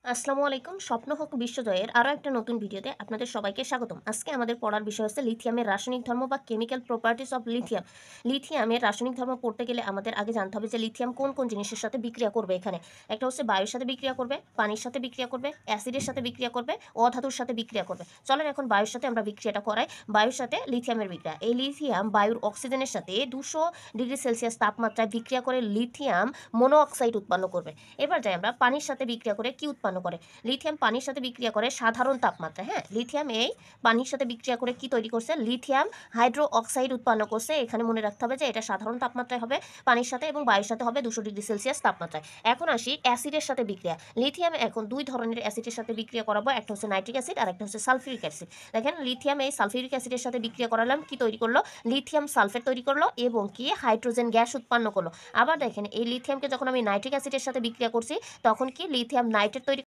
আসসালামু আলাইকুম। স্বপ্ন হোক বিশ্বজয়ের আরও একটা নতুন ভিডিওতে আপনাদের সবাইকে স্বাগতম। আজকে আমাদের পড়ার বিষয় হচ্ছে লিথিয়ামের রাসায়নিক ধর্ম বা কেমিক্যাল প্রপার্টিস অফ লিথিয়াম। লিথিয়ামের রাসায়নিক ধর্ম পড়তে গেলে আমাদের আগে জানতে হবে যে লিথিয়াম কোন কোন জিনিসের সাথে বিক্রিয়া করবে। এখানে একটা হচ্ছে বায়ুর সাথে বিক্রিয়া করবে, পানির সাথে বিক্রিয়া করবে, অ্যাসিডের সাথে বিক্রিয়া করবে, অধাতুর সাথে বিক্রিয়া করবে। চলেন এখন বায়ুর সাথে আমরা বিক্রিয়াটা করাই। বায়ুর সাথে লিথিয়ামের বিক্রিয়া। এই লিথিয়াম বায়ুর অক্সিজেনের সাথে 200 ডিগ্রি সেলসিয়াস তাপমাত্রায় বিক্রিয়া করে লিথিয়াম মনোঅক্সাইড উৎপন্ন করবে। এবার যাই আমরা পানির সাথে বিক্রিয়া করে কি উৎপন্ন করে। লিথিয়াম পানির সাথে বিক্রিয়া করে সাধারণ তাপমাত্রায়। হ্যাঁ, লিথিয়াম এই পানির সাথে বিক্রিয়া করে কি তৈরি করছে, লিথিয়াম হাইড্রো অক্সাইড উৎপন্ন করছে। এখানে মনে রাখতে হবে যে এটা সাধারণ তাপমাত্রায় হবে পানির সাথে, এবং বায়ুর সাথে হবে 200 ডিগ্রি সেলসিয়াস তাপমাত্রায়। এখন আসি অ্যাসিডের সাথে বিক্রিয়া। লিথিয়াম এখন দুই ধরনের অ্যাসিডের সাথে বিক্রিয়া করাবো, একটা হচ্ছে নাইট্রিক অ্যাসিড আর একটা হচ্ছে সালফিউরিক অ্যাসিড। দেখেন লিথিয়াম এই সালফিউরিক অ্যাসিডের সাথে বিক্রিয়া করালাম, কি তৈরি করলো, লিথিয়াম সালফেট তৈরি করলো এবং কি হাইড্রোজেন গ্যাস উৎপন্ন করলো। আবার দেখেন এই লিথিয়ামকে যখন আমি নাইট্রিক অ্যাসিডের সাথে বিক্রিয়া করছি তখন কি লিথিয়াম নাইট্রেট তৈরি